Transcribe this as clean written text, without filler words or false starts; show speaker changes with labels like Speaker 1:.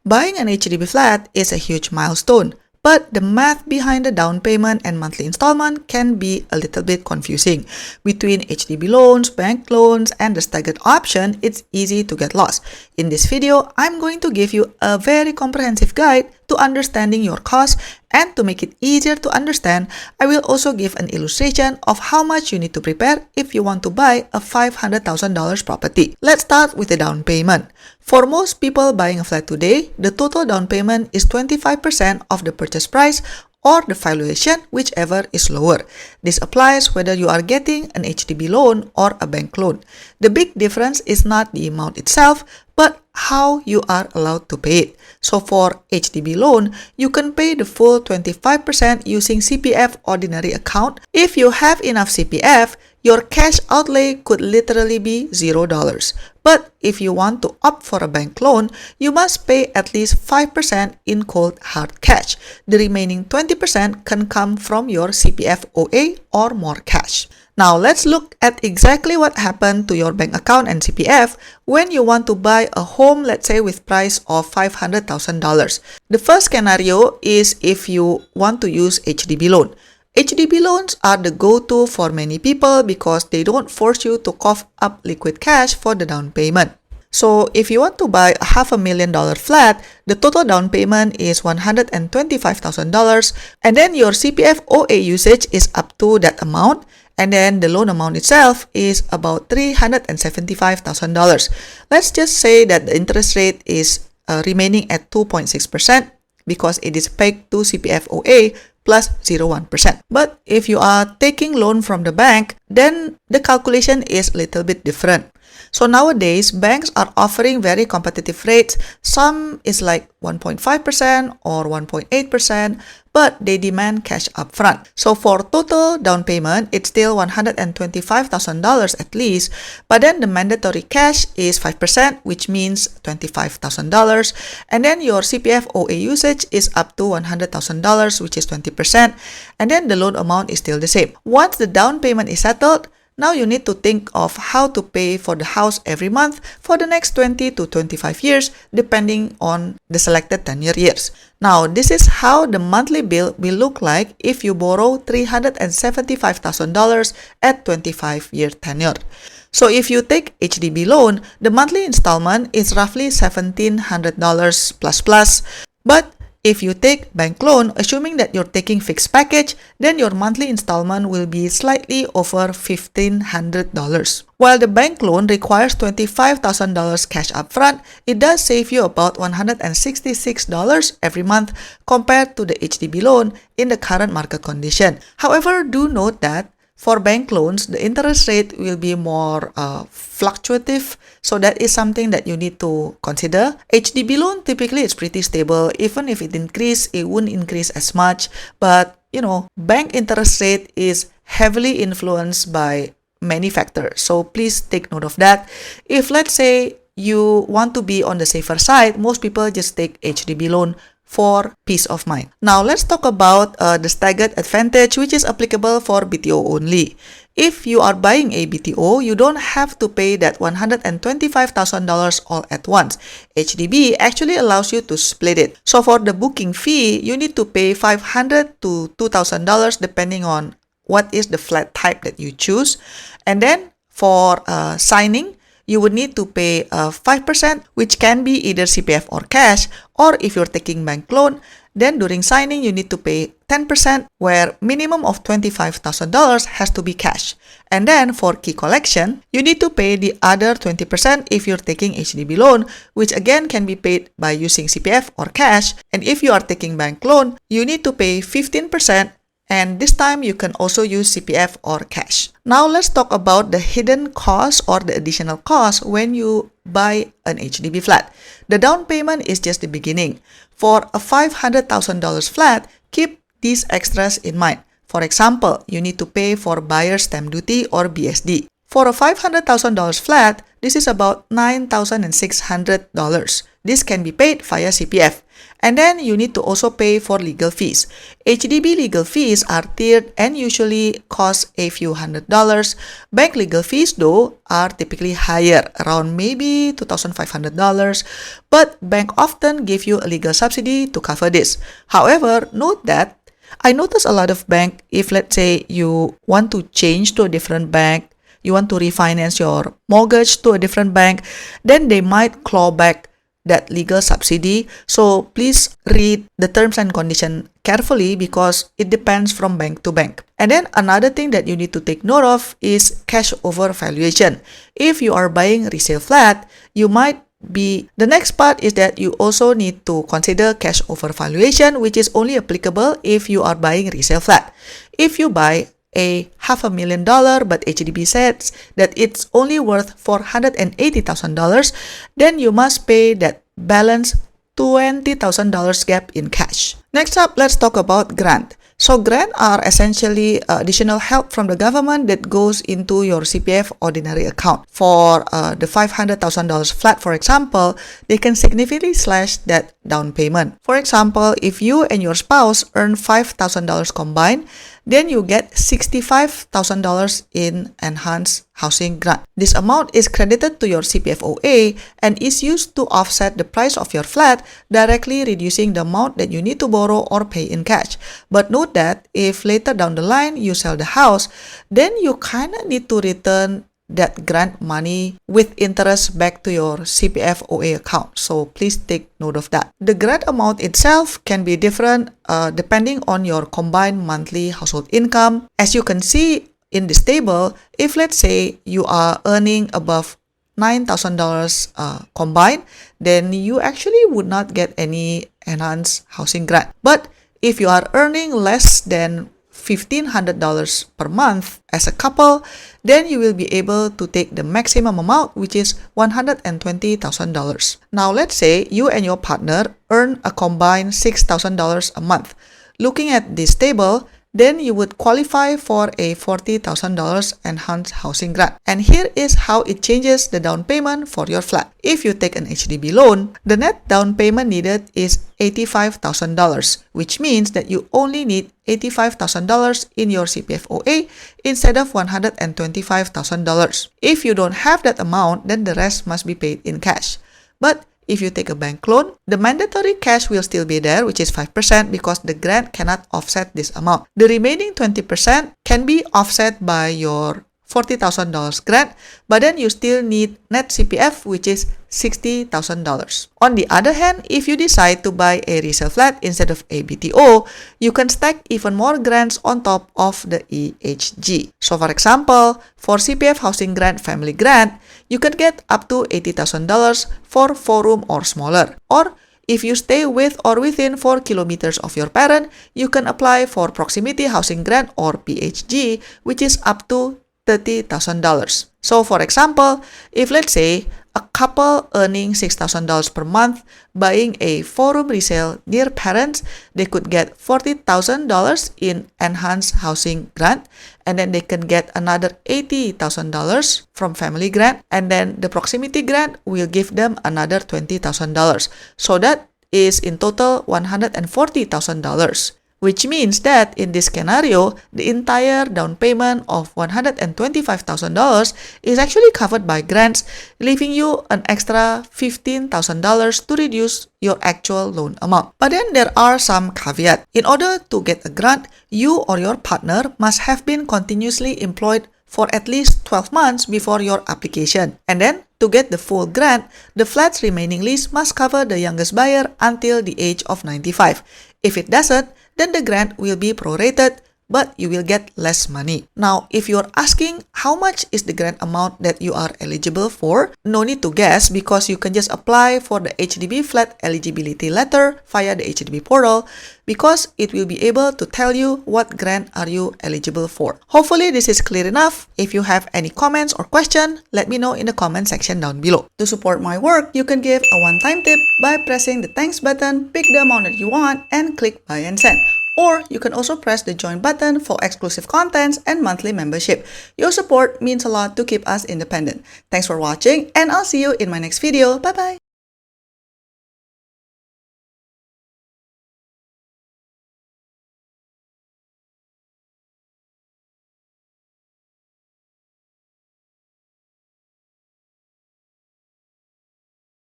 Speaker 1: Buying an HDB flat is a huge milestone, but the math behind the down payment and monthly installment can be a little bit confusing. Between HDB loans, bank loans, and the staggered option, it's easy to get lost. In this video, I'm going to give you a very comprehensive guide to understanding your costs, and to make it easier to understand, I will also give an illustration of how much you need to prepare if you want to buy a $500,000 property. Let's start with the down payment. For most people buying a flat today, the total down payment is 25% of the purchase price or the valuation, whichever is lower. This applies whether you are getting an HDB loan or a bank loan. The big difference is not the amount itself, but how you are allowed to pay it. So for HDB loan, you can pay the full 25% using CPF ordinary account. If you have enough CPF, your cash outlay could literally be $0. But if you want to opt for a bank loan, you must pay at least 5% in cold hard cash. The remaining 20% can come from your CPF OA or more cash. Now let's look at exactly what happened to your bank account and CPF when you want to buy a home, let's say with price of $500,000. The first scenario is if you want to use HDB loan. HDB loans are the go-to for many people because they don't force you to cough up liquid cash for the down payment. So if you want to buy a $500,000 flat, the total down payment is $125,000, and then your CPF OA usage is up to that amount, and then the loan amount itself is about $375,000. Let's just say that the interest rate is remaining at 2.6% because it is pegged to CPF OA plus 0.1%. But if you are taking loan from the bank, then the calculation is a little bit different. So nowadays, banks are offering very competitive rates. Some is like 1.5% or 1.8%, but they demand cash upfront. So for total down payment, it's still $125,000 at least, but then the mandatory cash is 5%, which means $25,000. And then your CPF OA usage is up to $100,000, which is 20%. And then the loan amount is still the same. Once the down payment is settled, now you need to think of how to pay for the house every month for the next 20 to 25 years, depending on the selected tenure years. Now, this is how the monthly bill will look like if you borrow $375,000 at 25-year tenure. So if you take HDB loan, the monthly installment is roughly $1,700 plus. But if you take bank loan, assuming that you're taking fixed package, then your monthly installment will be slightly over $1,500. While the bank loan requires $25,000 cash upfront, it does save you about $166 every month compared to the HDB loan in the current market condition. However, do note that for bank loans, the interest rate will be more fluctuative, so that is something that you need to consider. HDB loan typically is pretty stable. Even if it increase, it won't increase as much. But bank interest rate is heavily influenced by many factors. So please take note of that. If let's say you want to be on the safer side, most people just take HDB loan for peace of mind. Now let's talk about the staggered advantage, which is applicable for BTO only. If you are buying a BTO, you don't have to pay that $125,000 all at once. HDB actually allows you to split it. So for the booking fee, you need to pay $500 to $2,000 depending on what is the flat type that you choose. And then for signing, you would need to pay 5%, which can be either CPF or cash, or if you're taking bank loan, then during signing, you need to pay 10%, where minimum of $25,000 has to be cash. And then for key collection, you need to pay the other 20% if you're taking HDB loan, which again can be paid by using CPF or cash. And if you are taking bank loan, you need to pay 15%, and this time you can also use CPF or cash. Now let's talk about the hidden cost or the additional cost when you buy an HDB flat. The down payment is just the beginning. For a $500,000 flat, keep these extras in mind. For example, you need to pay for buyer's stamp duty or BSD. For a $500,000 flat, this is about $9,600. This can be paid via CPF. And then you need to also pay for legal fees. HDB legal fees are tiered and usually cost a few $100s. Bank legal fees though are typically higher, around maybe $2,500. But bank often give you a legal subsidy to cover this. However, note that I notice a lot of bank, if let's say you want to change to a different bank, you want to refinance your mortgage to a different bank, then they might claw back that legal subsidy. So please read the terms and condition carefully because it depends from bank to bank. And then another thing that you need to take note of is cash over valuation. If you are buying resale flat, the next part is that you also need to consider cash over valuation, which is only applicable if you are buying resale flat. If you buy a $500,000 but HDB says that it's only worth $480,000, then you must pay that balance $20,000 gap in cash. Next up, let's talk about grant. So grants are essentially additional help from the government that goes into your CPF ordinary account. For the $500,000 flat, for example, they can significantly slash that down payment. For example, if you and your spouse earn $5,000 combined, then you get $65,000 in enhanced housing grant. This amount is credited to your CPF OA and is used to offset the price of your flat, directly reducing the amount that you need to borrow or pay in cash. But note that if later down the line you sell the house, then you kind of need to return that grant money with interest back to your CPF OA account. So please take note of that. The grant amount itself can be different depending on your combined monthly household income. As you can see in this table, if let's say you are earning above $9,000 combined, then you actually would not get any enhanced housing grant. But if you are earning less than $1,500 per month as a couple, then you will be able to take the maximum amount, which is $120,000. Now, let's say you and your partner earn a combined $6,000 a month. Looking at this table, then you would qualify for a $40,000 enhanced housing grant. And here is how it changes the down payment for your flat. If you take an HDB loan, the net down payment needed is $85,000, which means that you only need $85,000 in your CPF OA instead of $125,000. If you don't have that amount, then the rest must be paid in cash. But if you take a bank loan, the mandatory cash will still be there, which is 5% because the grant cannot offset this amount. The remaining 20% can be offset by your $40,000 grant, but then you still need net CPF, which is $60,000. On the other hand, if you decide to buy a resale flat instead of a BTO, you can stack even more grants on top of the EHG. So for example, for CPF Housing Grant Family Grant, you can get up to $80,000 for 4-room or smaller. Or if you stay with or within 4 kilometers of your parent, you can apply for Proximity Housing Grant or PHG, which is up to $30,000. So for example, if let's say a couple earning $6,000 per month buying a 4-room resale near parents, they could get $40,000 in enhanced housing grant, and then they can get another $80,000 from family grant, and then the proximity grant will give them another $20,000. So that is in total $140,000. Which means that in this scenario, the entire down payment of $125,000 is actually covered by grants, leaving you an extra $15,000 to reduce your actual loan amount. But then there are some caveats. In order to get a grant, you or your partner must have been continuously employed for at least 12 months before your application. And then, to get the full grant, the flat's remaining lease must cover the youngest buyer until the age of 95. If it doesn't, then the grant will be prorated, but you will get less money. Now, if you're asking how much is the grant amount that you are eligible for, no need to guess because you can just apply for the HDB flat eligibility letter via the HDB portal because it will be able to tell you what grant are you eligible for. Hopefully this is clear enough. If you have any comments or question, let me know in the comment section down below. To support my work, you can give a one-time tip by pressing the thanks button, pick the amount that you want, and click buy and send. Or you can also press the join button for exclusive contents and monthly membership. Your support means a lot to keep us independent. Thanks for watching, and I'll see you in my next video. Bye bye!